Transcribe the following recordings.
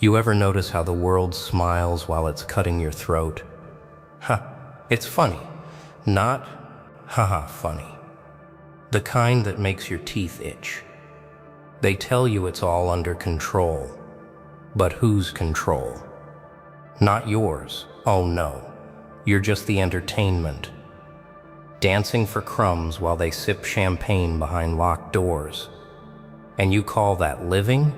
You ever notice how the world smiles while it's cutting your throat? It's funny. Not, haha, funny. The kind that makes your teeth itch. They tell you it's all under control. But whose control? Not yours. Oh no. You're just the entertainment. Dancing for crumbs while they sip champagne behind locked doors. And you call that living?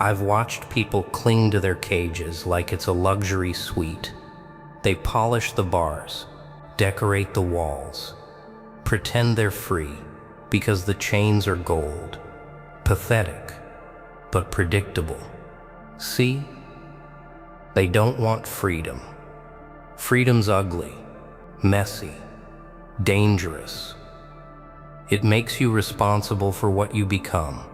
I've watched people cling to their cages like it's a luxury suite. They polish the bars, decorate the walls, pretend they're free because the chains are gold. Pathetic, but predictable. See? They don't want freedom. Freedom's ugly, messy, dangerous. It makes you responsible for what you become.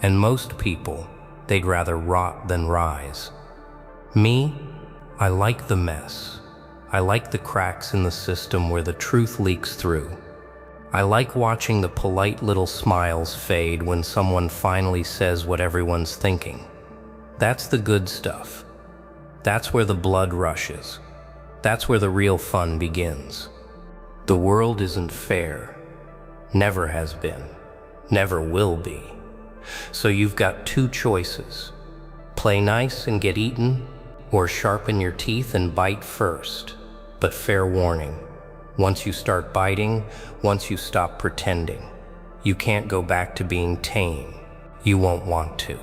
And most people, they'd rather rot than rise. Me, I like the mess. I like the cracks in the system where the truth leaks through. I like watching the polite little smiles fade when someone finally says what everyone's thinking. That's the good stuff. That's where the blood rushes. That's where the real fun begins. The world isn't fair. Never has been. Never will be. So you've got two choices. Play nice and get eaten, or sharpen your teeth and bite first. But fair warning, once you start biting, once you stop pretending, you can't go back to being tame. You won't want to.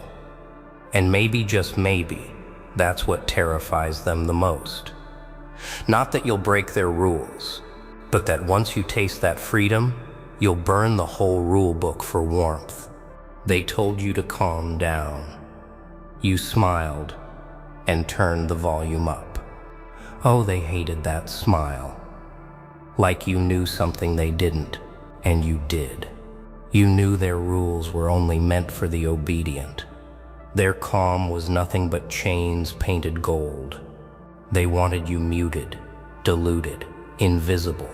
And maybe, just maybe, that's what terrifies them the most. Not that you'll break their rules, but that once you taste that freedom, you'll burn the whole rule book for warmth. They told you to calm down. You smiled and turned the volume up. Oh, they hated that smile. Like you knew something they didn't, and you did. You knew their rules were only meant for the obedient. Their calm was nothing but chains painted gold. They wanted you muted, diluted, invisible.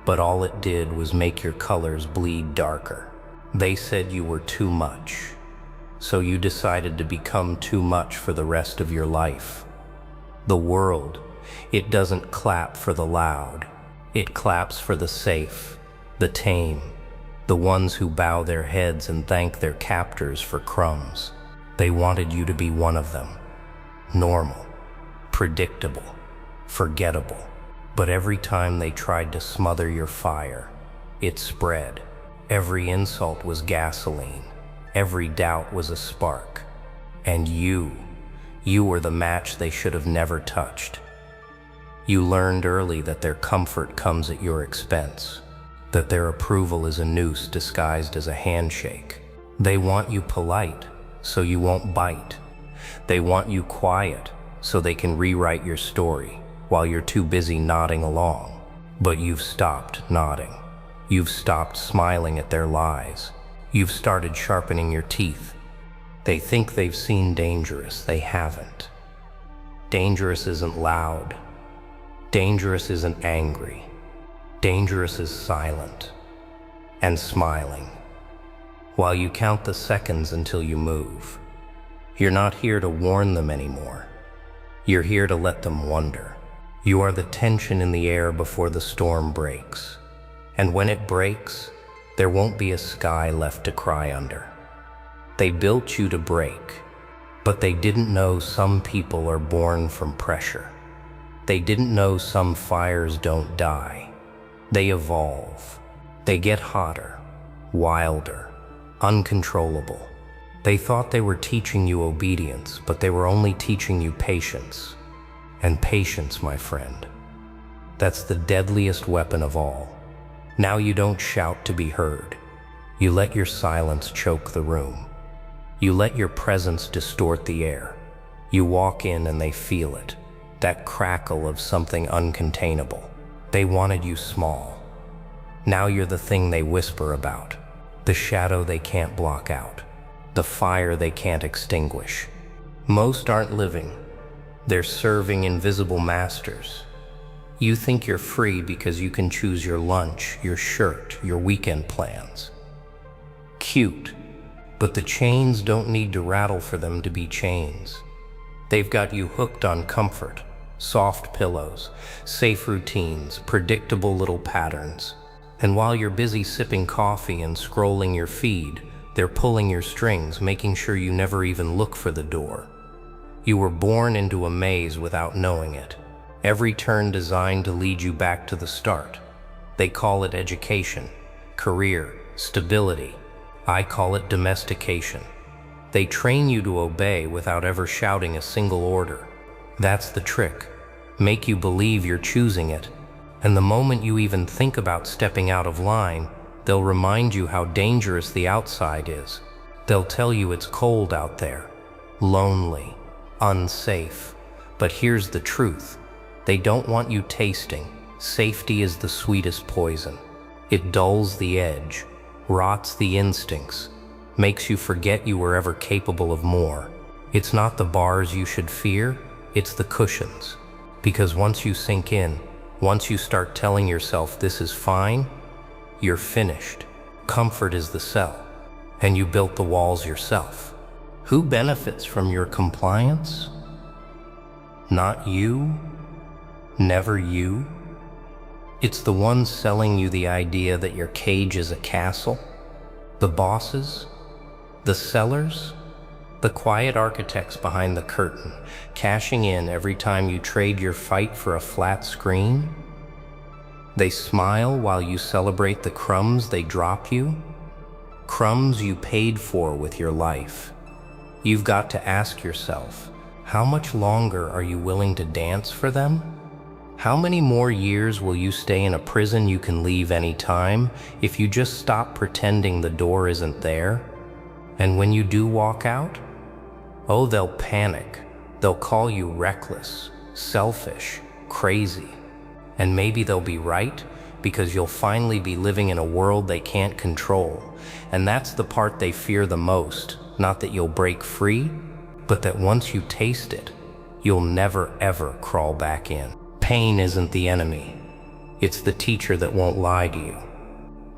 But all it did was make your colors bleed darker. They said you were too much. So you decided to become too much for the rest of your life. The world, it doesn't clap for the loud. It claps for the safe, the tame, the ones who bow their heads and thank their captors for crumbs. They wanted you to be one of them. Normal, predictable, forgettable. But every time they tried to smother your fire, it spread. Every insult was gasoline. Every doubt was a spark. And you were the match they should have never touched. You learned early that their comfort comes at your expense, that their approval is a noose disguised as a handshake. They want you polite, so you won't bite. They want you quiet, so they can rewrite your story while you're too busy nodding along. But you've stopped nodding. You've stopped smiling at their lies. You've started sharpening your teeth. They think they've seen dangerous. They haven't. Dangerous isn't loud. Dangerous isn't angry. Dangerous is silent and smiling. While you count the seconds until you move, you're not here to warn them anymore. You're here to let them wonder. You are the tension in the air before the storm breaks. And when it breaks, there won't be a sky left to cry under. They built you to break, but they didn't know some people are born from pressure. They didn't know some fires don't die. They evolve. They get hotter, wilder, uncontrollable. They thought they were teaching you obedience, but they were only teaching you patience. And patience, my friend, that's the deadliest weapon of all. Now you don't shout to be heard. You let your silence choke the room. You let your presence distort the air. You walk in and they feel it, that crackle of something uncontainable. They wanted you small. Now you're the thing they whisper about, the shadow they can't block out, the fire they can't extinguish. Most aren't living. They're serving invisible masters. You think you're free because you can choose your lunch, your shirt, your weekend plans. Cute, but the chains don't need to rattle for them to be chains. They've got you hooked on comfort, soft pillows, safe routines, predictable little patterns. And while you're busy sipping coffee and scrolling your feed, they're pulling your strings, making sure you never even look for the door. You were born into a maze without knowing it. Every turn designed to lead you back to the start. They call it education, career, stability. I call it domestication. They train you to obey without ever shouting a single order. That's the trick. Make you believe you're choosing it. And the moment you even think about stepping out of line, they'll remind you how dangerous the outside is. They'll tell you it's cold out there, lonely, unsafe. But here's the truth. They don't want you tasting. Safety is the sweetest poison. It dulls the edge, rots the instincts, makes you forget you were ever capable of more. It's not the bars you should fear, it's the cushions. Because once you sink in, once you start telling yourself this is fine, you're finished. Comfort is the cell, and you built the walls yourself. Who benefits from your compliance? Not you, never you. It's the ones selling you the idea that your cage is a castle. The bosses, the sellers, the quiet architects behind the curtain, cashing in every time you trade your fight for a flat screen. They smile while you celebrate the crumbs they drop you, crumbs you paid for with your life. You've got to ask yourself, how much longer are you willing to dance for them? How many more years will you stay in a prison you can leave anytime if you just stop pretending the door isn't there? And when you do walk out, oh, they'll panic. They'll call you reckless, selfish, crazy. And maybe they'll be right, because you'll finally be living in a world they can't control. And that's the part they fear the most. Not that you'll break free, but that once you taste it, you'll never ever crawl back in. Pain isn't the enemy. It's the teacher that won't lie to you.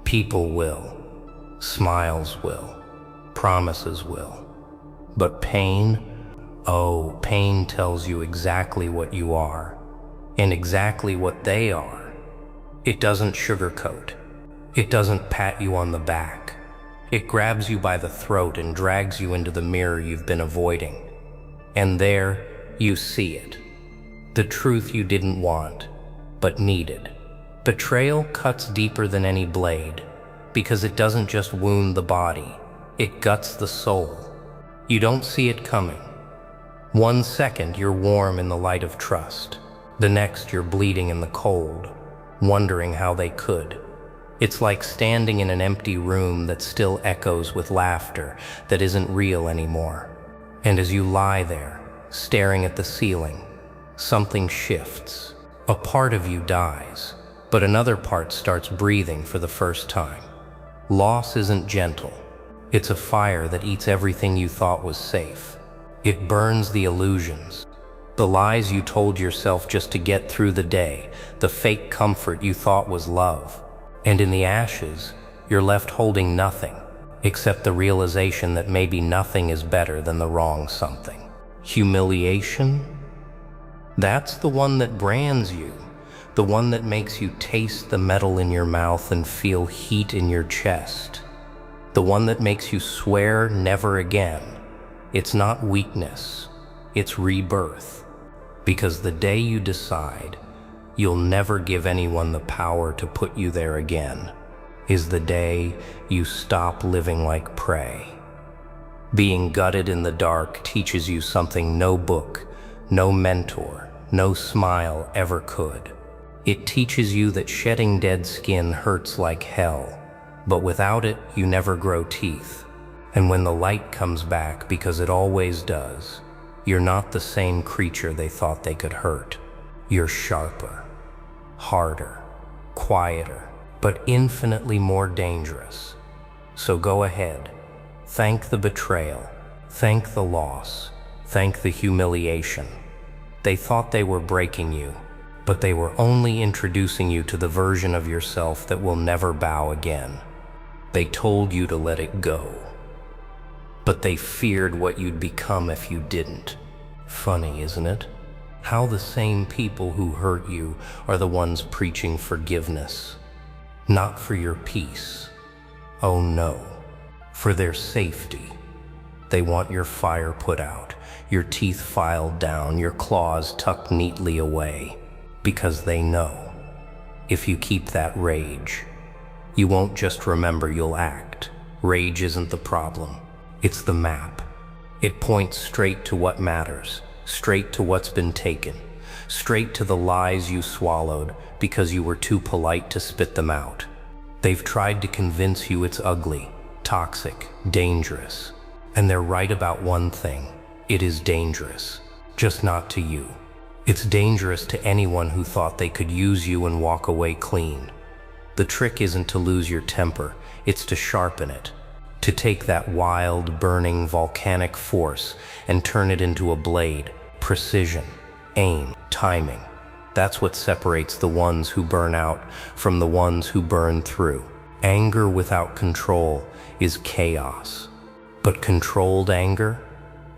People will. Smiles will. Promises will. But pain, oh, pain tells you exactly what you are, and exactly what they are. It doesn't sugarcoat. It doesn't pat you on the back. It grabs you by the throat and drags you into the mirror you've been avoiding. And there, you see it. The truth you didn't want, but needed. Betrayal cuts deeper than any blade, because it doesn't just wound the body, it guts the soul. You don't see it coming. 1 second, you're warm in the light of trust. The next, you're bleeding in the cold, wondering how they could. It's like standing in an empty room that still echoes with laughter that isn't real anymore. And as you lie there, staring at the ceiling, something shifts. A part of you dies, but another part starts breathing for the first time. Loss isn't gentle. It's a fire that eats everything you thought was safe. It burns the illusions, the lies you told yourself just to get through the day, the fake comfort you thought was love. And in the ashes, you're left holding nothing, except the realization that maybe nothing is better than the wrong something. Humiliation? That's the one that brands you, the one that makes you taste the metal in your mouth and feel heat in your chest. The one that makes you swear never again. It's not weakness, it's rebirth. Because the day you decide you'll never give anyone the power to put you there again is the day you stop living like prey. Being gutted in the dark teaches you something no book, no mentor, no smile ever could. It teaches you that shedding dead skin hurts like hell, but without it, you never grow teeth. And when the light comes back, because it always does, you're not the same creature they thought they could hurt. You're sharper, harder, quieter, but infinitely more dangerous. So go ahead, thank the betrayal, thank the loss, thank the humiliation. They thought they were breaking you, but they were only introducing you to the version of yourself that will never bow again. They told you to let it go, but they feared what you'd become if you didn't. Funny, isn't it? How the same people who hurt you are the ones preaching forgiveness. Not for your peace. Oh no, for their safety. They want your fire put out, your teeth filed down, your claws tucked neatly away, because they know if you keep that rage, you won't just remember, you'll act. Rage isn't the problem, it's the map. It points straight to what matters, straight to what's been taken, straight to the lies you swallowed because you were too polite to spit them out. They've tried to convince you it's ugly, toxic, dangerous. And they're right about one thing. It is dangerous, just not to you. It's dangerous to anyone who thought they could use you and walk away clean. The trick isn't to lose your temper, it's to sharpen it. To take that wild, burning, volcanic force and turn it into a blade. Precision, aim, timing. That's what separates the ones who burn out from the ones who burn through. Anger without control is chaos. But controlled anger,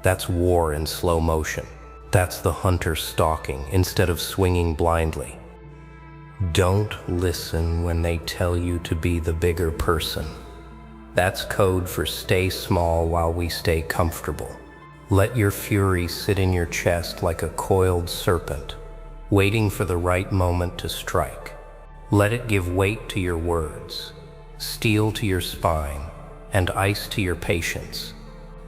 that's war in slow motion. That's the hunter stalking instead of swinging blindly. Don't listen when they tell you to be the bigger person. That's code for stay small while we stay comfortable. Let your fury sit in your chest like a coiled serpent, waiting for the right moment to strike. Let it give weight to your words, steel to your spine, and ice to your patience.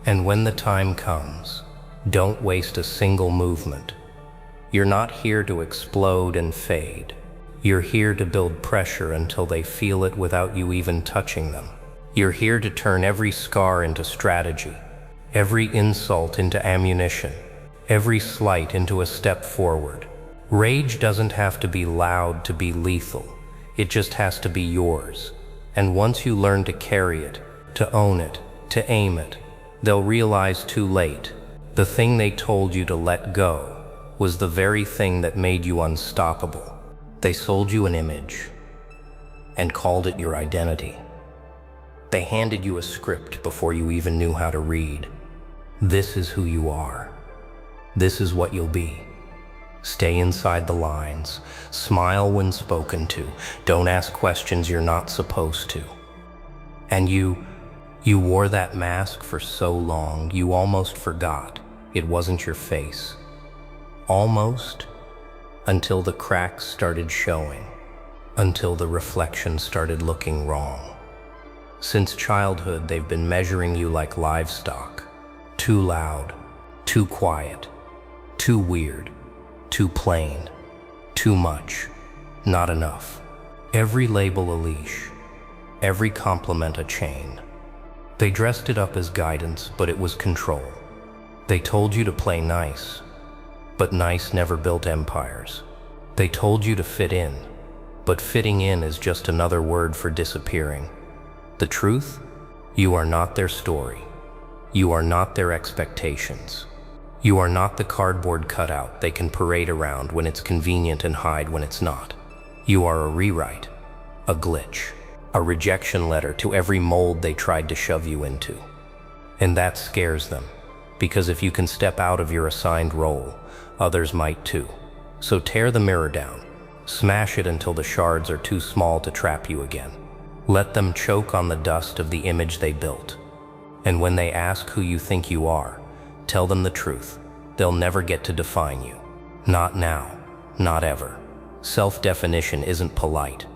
And when the time comes, don't waste a single movement. You're not here to explode and fade. You're here to build pressure until they feel it without you even touching them. You're here to turn every scar into strategy, every insult into ammunition, every slight into a step forward. Rage doesn't have to be loud to be lethal. It just has to be yours. And once you learn to carry it, to own it, to aim it, they'll realize too late. The thing they told you to let go was the very thing that made you unstoppable. They sold you an image and called it your identity. They handed you a script before you even knew how to read. This is who you are. This is what you'll be. Stay inside the lines. Smile when spoken to. Don't ask questions you're not supposed to. And you wore that mask for so long, you almost forgot it wasn't your face. Almost, until the cracks started showing, until the reflection started looking wrong. Since childhood, they've been measuring you like livestock. Too loud, too quiet, too weird, too plain, too much, not enough. Every label a leash, every compliment a chain. They dressed it up as guidance, but it was control. They told you to play nice, but nice never built empires. They told you to fit in, but fitting in is just another word for disappearing. The truth? You are not their story. You are not their expectations. You are not the cardboard cutout they can parade around when it's convenient and hide when it's not. You are a rewrite, a glitch, a rejection letter to every mold they tried to shove you into. And that scares them, because if you can step out of your assigned role, others might too. So tear the mirror down, smash it until the shards are too small to trap you again. Let them choke on the dust of the image they built. And when they ask who you think you are, tell them the truth. They'll never get to define you. Not now, not ever. Self-definition isn't polite.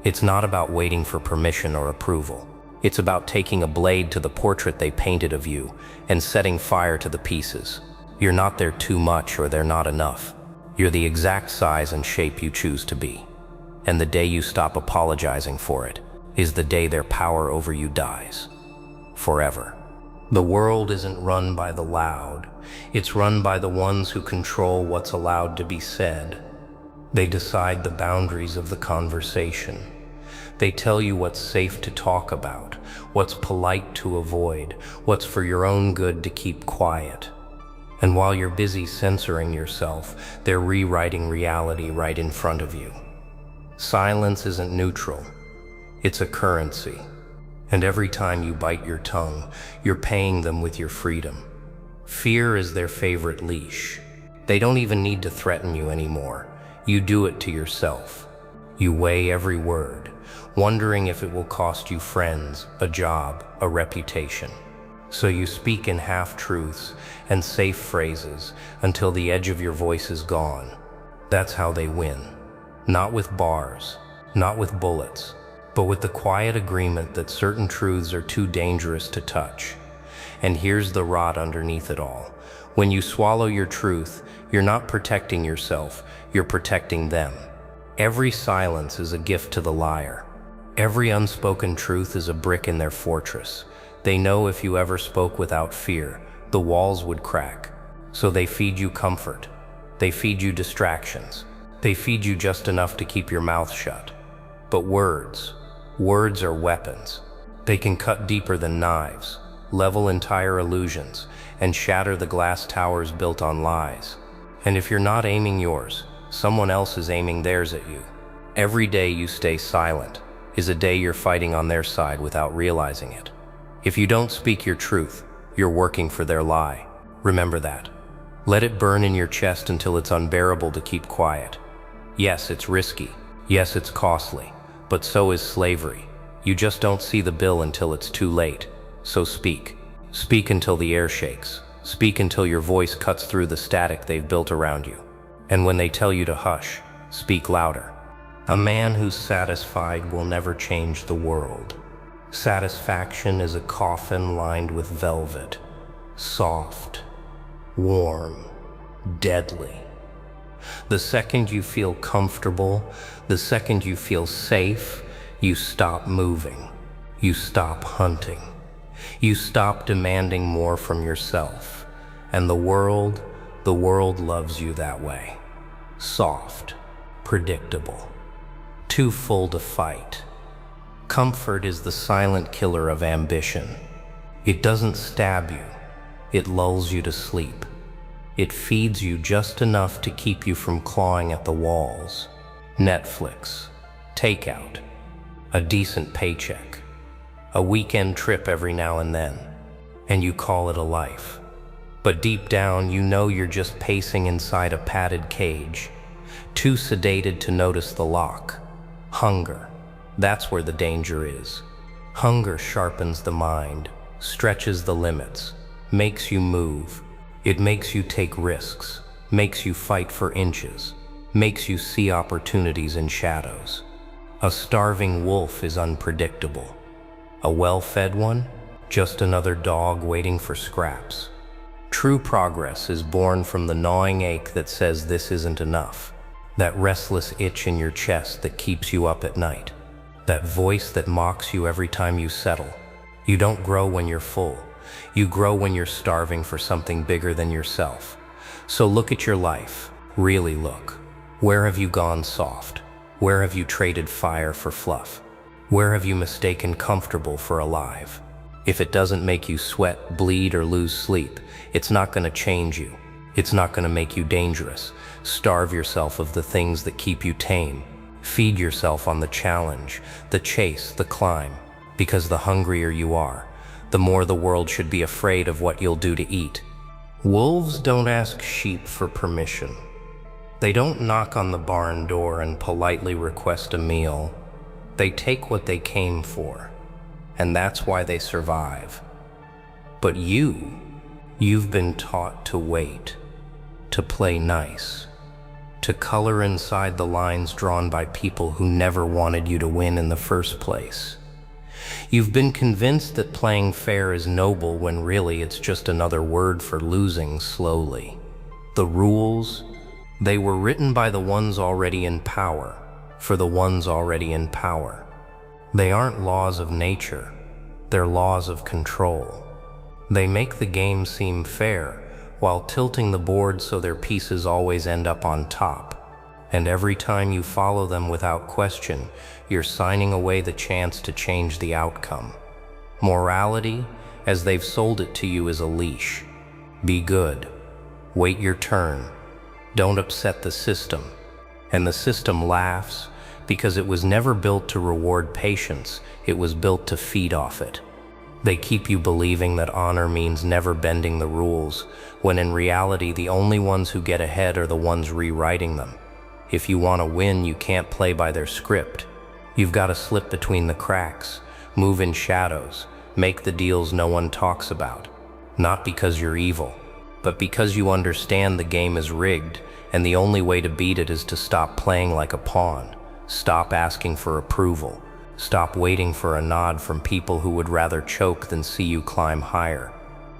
It's not about waiting for permission or approval. It's about taking a blade to the portrait they painted of you and setting fire to the pieces. You're not their too much or they're not enough. You're the exact size and shape you choose to be. And the day you stop apologizing for it is the day their power over you dies. Forever. The world isn't run by the loud. It's run by the ones who control what's allowed to be said. They decide the boundaries of the conversation. They tell you what's safe to talk about, what's polite to avoid, what's for your own good to keep quiet. And while you're busy censoring yourself, they're rewriting reality right in front of you. Silence isn't neutral. It's a currency. And every time you bite your tongue, you're paying them with your freedom. Fear is their favorite leash. They don't even need to threaten you anymore. You do it to yourself. You weigh every word, wondering if it will cost you friends, a job, a reputation. So you speak in half-truths and safe phrases until the edge of your voice is gone. That's how they win. Not with bars, not with bullets, but with the quiet agreement that certain truths are too dangerous to touch. And here's the rot underneath it all. When you swallow your truth, you're not protecting yourself, you're protecting them. Every silence is a gift to the liar. Every unspoken truth is a brick in their fortress. They know if you ever spoke without fear, the walls would crack. So they feed you comfort. They feed you distractions. They feed you just enough to keep your mouth shut. But words are weapons. They can cut deeper than knives, level entire illusions, and shatter the glass towers built on lies. And if you're not aiming yours, someone else is aiming theirs at you. Every day you stay silent is a day you're fighting on their side without realizing it. If you don't speak your truth, you're working for their lie. Remember that. Let it burn in your chest until it's unbearable to keep quiet. Yes, it's risky. Yes, it's costly. But so is slavery. You just don't see the bill until it's too late. So speak. Speak until the air shakes. Speak until your voice cuts through the static they've built around you. And when they tell you to hush, speak louder. A man who's satisfied will never change the world. Satisfaction is a coffin lined with velvet, soft, warm, deadly. The second you feel comfortable, the second you feel safe, you stop moving. You stop hunting. You stop demanding more from yourself. And the world loves you that way. Soft, predictable, too full to fight. Comfort is the silent killer of ambition. It doesn't stab you. It lulls you to sleep. It feeds you just enough to keep you from clawing at the walls. Netflix, takeout, a decent paycheck, a weekend trip every now and then, and you call it a life. But deep down, you know you're just pacing inside a padded cage, too sedated to notice the lock. Hunger. That's where the danger is. Hunger sharpens the mind, stretches the limits, makes you move. It makes you take risks, makes you fight for inches, makes you see opportunities in shadows. A starving wolf is unpredictable. A well-fed one? Just another dog waiting for scraps. True progress is born from the gnawing ache that says this isn't enough. That restless itch in your chest that keeps you up at night. That voice that mocks you every time you settle. You don't grow when you're full. You grow when you're starving for something bigger than yourself. So look at your life. Really look. Where have you gone soft? Where have you traded fire for fluff? Where have you mistaken comfortable for alive? If it doesn't make you sweat, bleed, or lose sleep, it's not going to change you. It's not going to make you dangerous. Starve yourself of the things that keep you tame. Feed yourself on the challenge, the chase, the climb. Because the hungrier you are, the more the world should be afraid of what you'll do to eat. Wolves don't ask sheep for permission. They don't knock on the barn door and politely request a meal. They take what they came for, and that's why they survive. But you've been taught to wait, to play nice, to color inside the lines drawn by people who never wanted you to win in the first place. You've been convinced that playing fair is noble when really it's just another word for losing slowly. The rules, they were written by the ones already in power, for the ones already in power. They aren't laws of nature, they're laws of control. They make the game seem fair, while tilting the board so their pieces always end up on top. And every time you follow them without question, you're signing away the chance to change the outcome. Morality, as they've sold it to you, is a leash. Be good. Wait your turn. Don't upset the system. And the system laughs because it was never built to reward patience, it was built to feed off it. They keep you believing that honor means never bending the rules, when in reality the only ones who get ahead are the ones rewriting them. If you want to win, you can't play by their script. You've got to slip between the cracks, move in shadows, make the deals no one talks about. Not because you're evil, but because you understand the game is rigged, and the only way to beat it is to stop playing like a pawn, stop asking for approval, stop waiting for a nod from people who would rather choke than see you climb higher.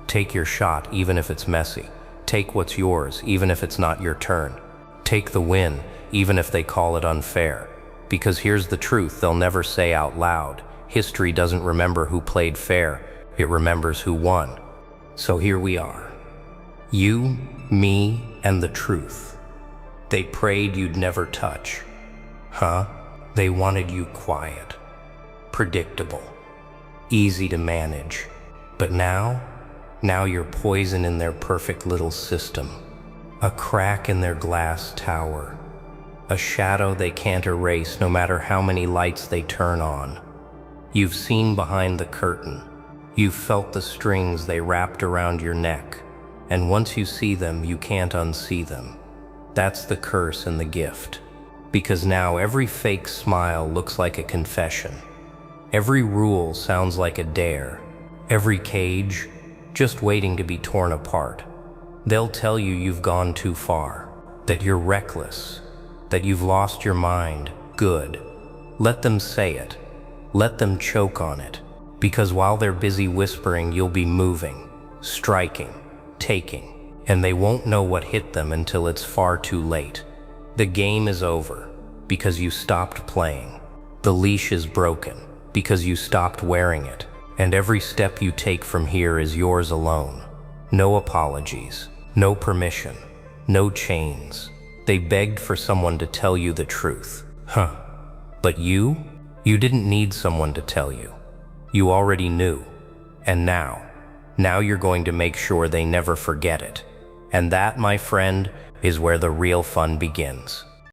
Take your shot even if it's messy. Take what's yours even if it's not your turn. Take the win even if they call it unfair. Because here's the truth they'll never say out loud. History doesn't remember who played fair, it remembers who won. So here we are. You, me, and the truth. They prayed you'd never touch. Huh? They wanted you quiet, predictable, easy to manage. But now you're poison in their perfect little system. A crack in their glass tower. A shadow they can't erase no matter how many lights they turn on. You've seen behind the curtain. You've felt the strings they wrapped around your neck. And once you see them, you can't unsee them. That's the curse and the gift. Because now every fake smile looks like a confession. Every rule sounds like a dare. Every cage, just waiting to be torn apart. They'll tell you you've gone too far, that you're reckless, that you've lost your mind. Good. Let them say it. Let them choke on it. Because while they're busy whispering, you'll be moving, striking, taking, and they won't know what hit them until it's far too late. The game is over because you stopped playing. The leash is broken because you stopped wearing it. And every step you take from here is yours alone. No apologies, no permission, no chains. They begged for someone to tell you the truth. Huh. But you didn't need someone to tell you. You already knew. And now you're going to make sure they never forget it. And that, my friend, is where the real fun begins.